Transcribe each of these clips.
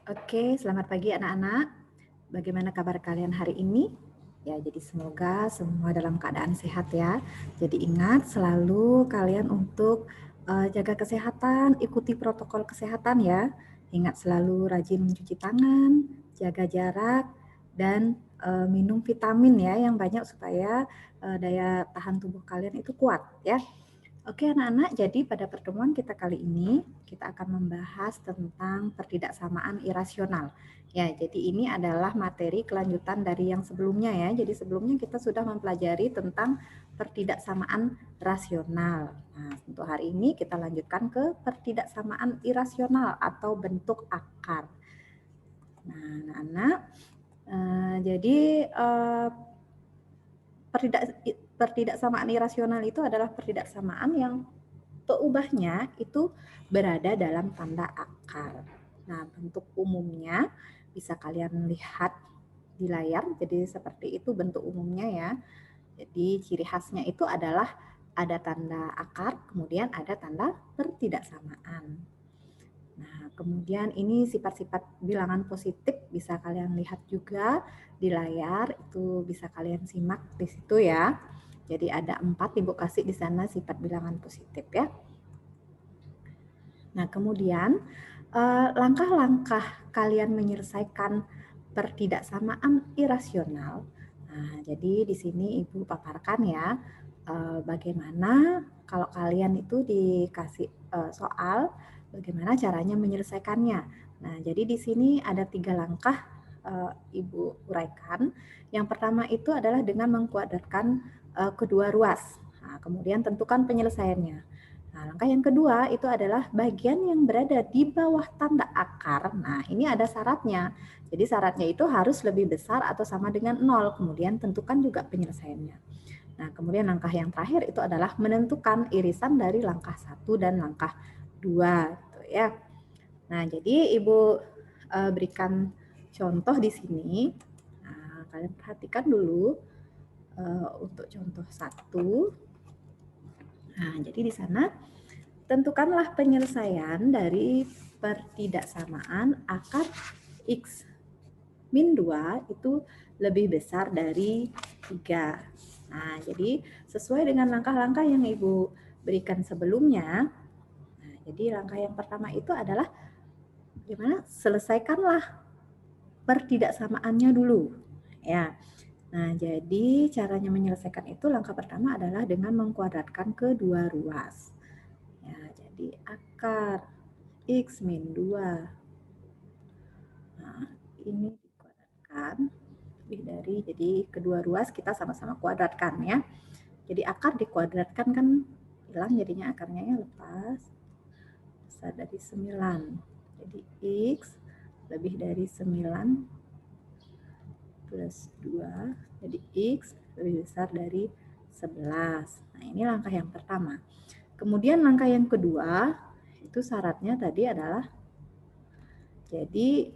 Oke, selamat pagi anak-anak. Bagaimana kabar kalian hari ini? Ya, jadi semoga semua dalam keadaan sehat ya. Jadi ingat selalu kalian untuk jaga kesehatan, ikuti protokol kesehatan ya. Ingat selalu rajin mencuci tangan, jaga jarak, dan minum vitamin ya yang banyak supaya daya tahan tubuh kalian itu kuat ya. Oke anak-anak, jadi pada pertemuan kita kali ini kita akan membahas tentang pertidaksamaan irasional. Ya, jadi ini adalah materi kelanjutan dari yang sebelumnya ya. Jadi sebelumnya kita sudah mempelajari tentang pertidaksamaan rasional. Nah, untuk hari ini kita lanjutkan ke pertidaksamaan irasional atau bentuk akar. Nah, anak-anak, jadi pertidaksamaan irasional itu adalah pertidaksamaan yang peubahnya itu berada dalam tanda akar. Nah, bentuk umumnya bisa kalian lihat di layar. Jadi seperti itu bentuk umumnya ya. Jadi ciri khasnya itu adalah ada tanda akar, kemudian ada tanda pertidaksamaan. Nah, kemudian ini sifat-sifat bilangan positif bisa kalian lihat juga di layar, itu bisa kalian simak di situ ya. Jadi ada 4 Ibu kasih di sana sifat bilangan positif ya. Nah, kemudian langkah-langkah kalian menyelesaikan pertidaksamaan irasional. Nah, jadi di sini Ibu paparkan ya, bagaimana kalau kalian itu dikasih soal, bagaimana caranya menyelesaikannya. Nah, jadi di sini ada 3 langkah Ibu uraikan. Yang pertama itu adalah dengan mengkuadratkan kedua ruas. Nah, kemudian tentukan penyelesaiannya. Nah, langkah yang kedua itu adalah bagian yang berada di bawah tanda akar. Nah, ini ada syaratnya. Jadi syaratnya itu harus lebih besar atau sama dengan 0. Kemudian tentukan juga penyelesaiannya. Nah, kemudian langkah yang terakhir itu adalah menentukan irisan dari langkah 1 dan langkah 2. Gitu ya. Nah, jadi Ibu berikan contoh di sini. Nah, kalian perhatikan dulu untuk contoh 1. Nah, jadi di sana tentukanlah penyelesaian dari pertidaksamaan akar X min 2 itu lebih besar dari 3. Nah, jadi sesuai dengan langkah-langkah yang Ibu berikan sebelumnya. Nah, jadi langkah yang pertama itu adalah gimana? Selesaikanlah pertidaksamaannya dulu. Ya. Nah, jadi caranya menyelesaikan itu langkah pertama adalah dengan mengkuadratkan kedua ruas. Ya, jadi akar X min 2. Nah, ini dikuadratkan lebih dari, jadi kedua ruas kita sama-sama kuadratkan ya. Jadi akar dikuadratkan kan hilang, jadinya akarnya ya lepas. Besar dari 9. Jadi X lebih dari 9 plus 2. Jadi X lebih besar dari 11. Nah, ini langkah yang pertama. Kemudian langkah yang kedua, itu syaratnya tadi adalah, jadi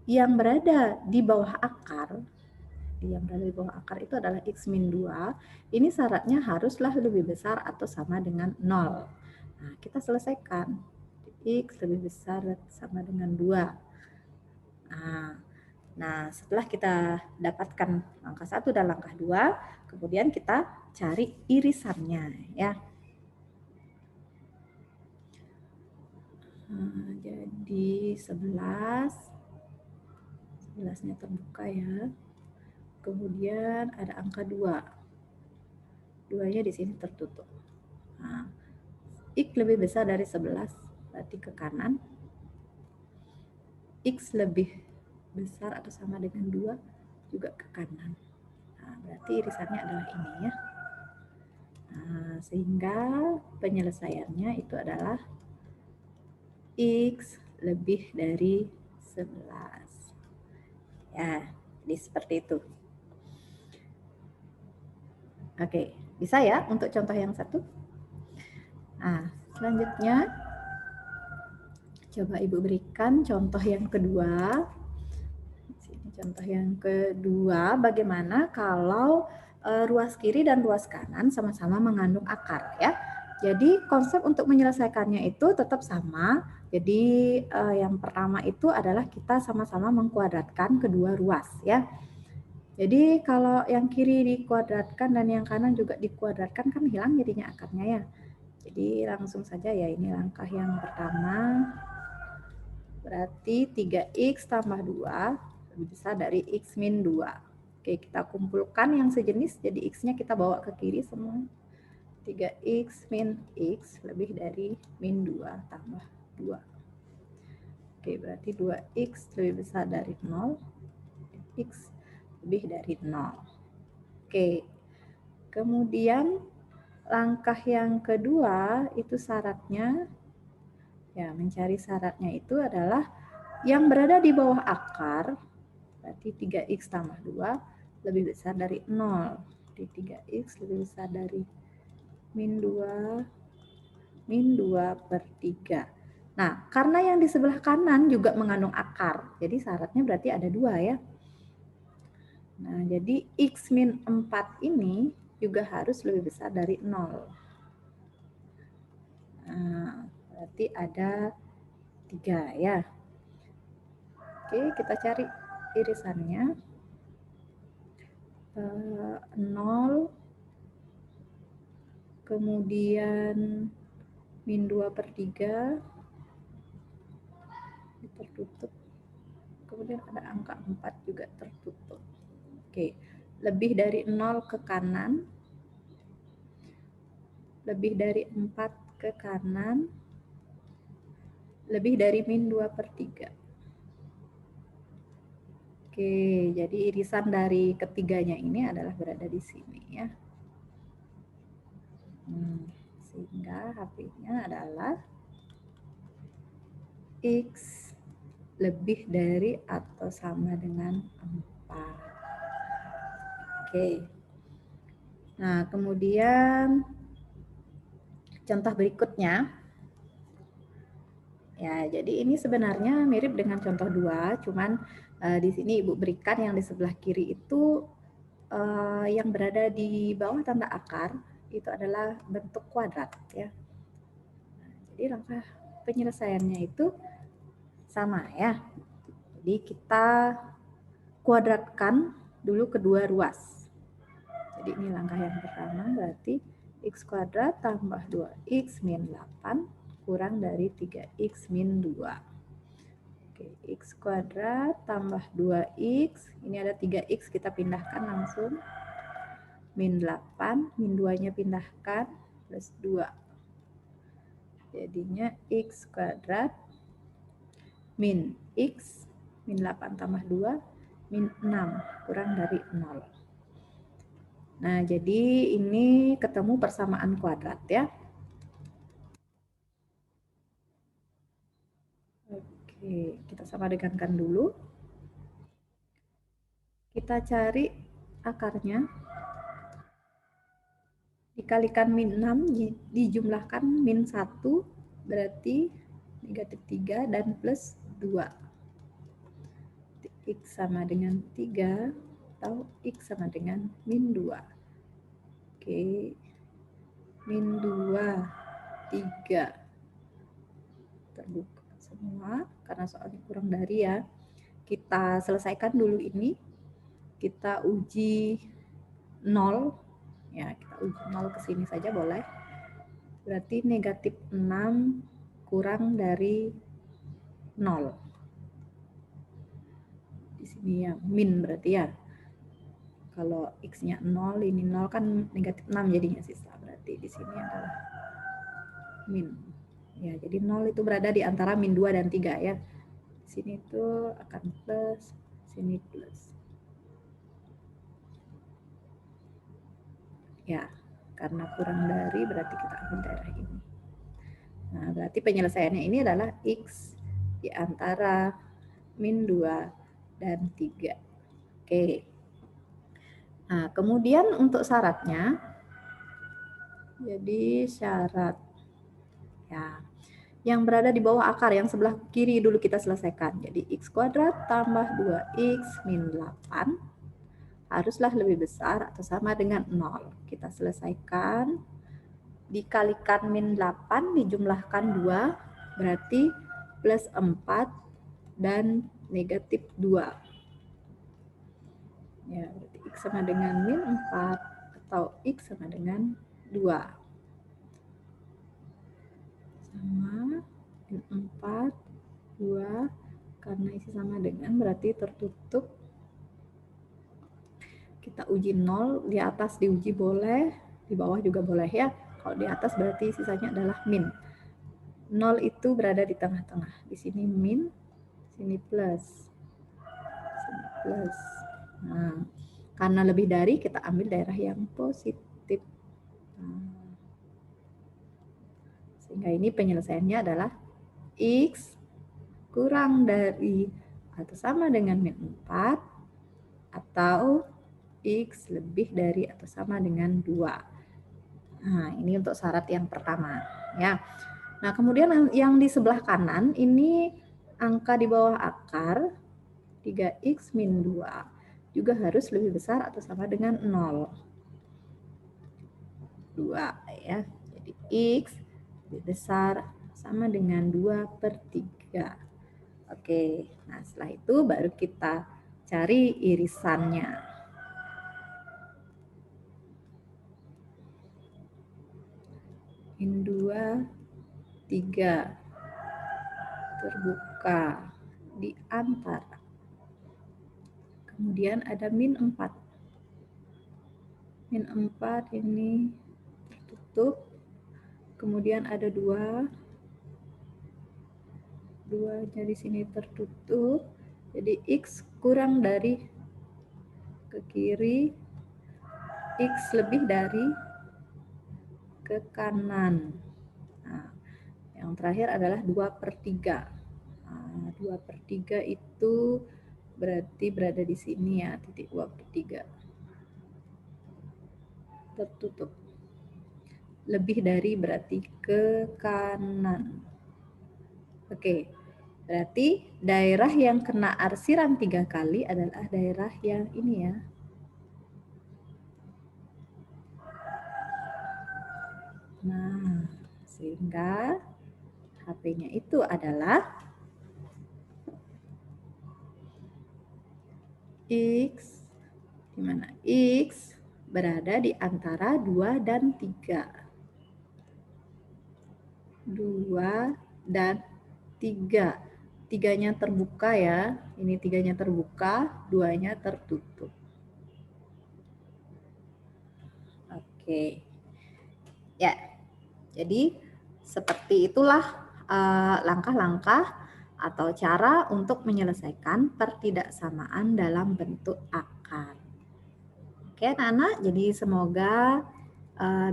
yang berada di bawah akar, itu adalah X min 2, ini syaratnya haruslah lebih besar atau sama dengan 0. Nah, kita selesaikan. X lebih besar sama dengan 2. Nah, setelah kita dapatkan langkah 1 dan langkah 2, kemudian kita cari irisannya ya. Jadi 11-nya terbuka ya. Kemudian ada angka 2. 2-nya di sini tertutup. Nah, X lebih besar dari 11, berarti ke kanan. X lebih besar atau sama dengan 2, juga ke kanan. Nah, berarti irisannya adalah ini ya. Nah, sehingga penyelesaiannya itu adalah X lebih dari 11. Ya, jadi seperti itu. Oke, bisa ya untuk contoh yang satu? Nah, selanjutnya coba Ibu berikan contoh yang kedua. Sini contoh yang kedua, bagaimana kalau ruas kiri dan ruas kanan sama-sama mengandung akar ya. Jadi konsep untuk menyelesaikannya itu tetap sama. Jadi yang pertama itu adalah kita sama-sama mengkuadratkan kedua ruas ya. Jadi kalau yang kiri dikuadratkan dan yang kanan juga dikuadratkan kan hilang jadinya akarnya ya. Jadi langsung saja ya, ini langkah yang pertama. Berarti 3x tambah 2 lebih besar dari x min 2. Oke, kita kumpulkan yang sejenis, jadi x-nya kita bawa ke kiri semua. 3x min x lebih dari min 2 tambah 2. Oke, berarti 2x lebih besar dari 0. X lebih dari 0. Oke, kemudian langkah yang kedua itu syaratnya, ya mencari syaratnya itu adalah yang berada di bawah akar, berarti 3x tambah 2 lebih besar dari 0. Di 3x lebih besar dari min 2 per 3. Nah, karena yang di sebelah kanan juga mengandung akar, jadi syaratnya berarti ada 2 ya. Nah, jadi x min 4 ini juga harus lebih besar dari 0. Nah, berarti ada 3 ya. Oke, kita cari irisannya. 0, kemudian min 2 per 3, tertutup. Kemudian ada angka 4 juga tertutup. Oke, lebih dari 0 ke kanan, lebih dari 4 ke kanan, lebih dari min 2 per 3. Oke, jadi irisan dari ketiganya ini adalah berada di sini ya. Sehingga HP-nya adalah X lebih dari atau sama dengan 4. Oke. Nah, kemudian contoh berikutnya. Ya, jadi ini sebenarnya mirip dengan contoh 2, cuman di sini Ibu berikan yang di sebelah kiri itu yang berada di bawah tanda akar itu adalah bentuk kuadrat ya. Nah, jadi langkah penyelesaiannya itu sama ya. Jadi kita kuadratkan dulu kedua ruas. Jadi ini langkah yang pertama, berarti x kuadrat tambah 2x min 8 kurang dari 3x min 2. Oke, x kuadrat tambah 2x, ini ada 3x, kita pindahkan langsung. Min 8, min 2-nya pindahkan, plus 2. Jadinya x kuadrat min x, min 8 tambah 2, min 6, kurang dari 0. Nah, jadi ini ketemu persamaan kuadrat ya. Oke, kita sama dengankan dulu. Kita cari akarnya. Dikalikan min 6, dijumlahkan min 1, berarti negatif 3 dan plus 2. X sama dengan 3 atau X sama dengan min 2. Oke, min 2, 3. Terbuka semua, karena soalnya kurang dari ya. Kita selesaikan dulu ini. Kita uji 0. Ya, kita uji 0 ke sini saja boleh. Berarti negatif 6 kurang dari 0. Di sini ya, min berarti ya. Kalau x-nya 0, ini 0 kan negatif 6 jadinya sisa. Berarti di sini adalah min. Ya, jadi 0 itu berada di antara min 2 dan 3 ya. Di sini itu akan plus, sini plus. Ya, karena kurang dari berarti kita ambil daerah ini. Nah, berarti penyelesaiannya ini adalah X di antara min 2 dan 3. Oke. Nah, kemudian untuk syaratnya, jadi syarat ya, yang berada di bawah akar yang sebelah kiri dulu kita selesaikan. Jadi X kuadrat tambah 2X min 8 haruslah lebih besar atau sama dengan 0. Kita selesaikan. dikalikan min 8 dijumlahkan 2 berarti plus 4 dan negatif 2. Ya, berarti X sama dengan min 4 atau X sama dengan 2. Sama min 4, 2, karena isi sama dengan berarti tertutup. Kita uji 0, di atas diuji boleh, di bawah juga boleh ya. Kalau di atas berarti sisanya adalah min. 0 itu berada di tengah-tengah. Di sini min, sini plus. Sini plus. Nah, karena lebih dari kita ambil daerah yang positif. Nah, sehingga ini penyelesaiannya adalah X kurang dari atau sama dengan min 4 atau X lebih dari atau sama dengan 2. Nah, ini untuk syarat yang pertama ya. Nah, kemudian yang di sebelah kanan ini angka di bawah akar 3x min 2 juga harus lebih besar atau sama dengan 0. 2 ya. Jadi X lebih besar sama dengan 2/3. Oke, nah setelah itu baru kita cari irisannya. Min 2, 3 terbuka di antara. Kemudian ada min 4. Min 4 ini tertutup. Kemudian ada 2. 2-nya di sini tertutup. Jadi X kurang dari ke kiri, X lebih dari ke kanan. Nah, yang terakhir adalah 2/3. Nah, 2/3 itu berarti berada di sini ya, titik 2/3. Tertutup. Lebih dari berarti ke kanan. Oke, berarti daerah yang kena arsiran 3 kali adalah daerah yang ini ya. Nah, sehingga HP-nya itu adalah X, di mana X berada di antara 2 dan 3. 2 dan 3. 3-nya terbuka ya. Ini 3-nya terbuka, 2-nya tertutup. Oke. Ya. Jadi seperti itulah langkah-langkah atau cara untuk menyelesaikan pertidaksamaan dalam bentuk akar. Oke anak-anak, jadi semoga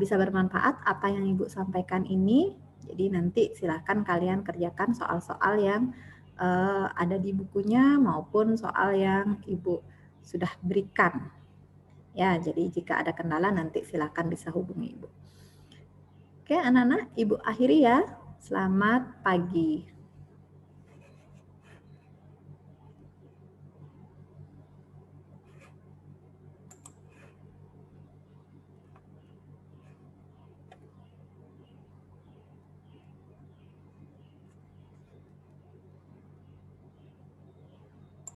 bisa bermanfaat apa yang Ibu sampaikan ini. Jadi nanti silakan kalian kerjakan soal-soal yang ada di bukunya maupun soal yang Ibu sudah berikan. Ya, jadi jika ada kendala nanti silakan bisa hubungi Ibu. Oke anak-anak, Ibu akhiri ya. Selamat pagi.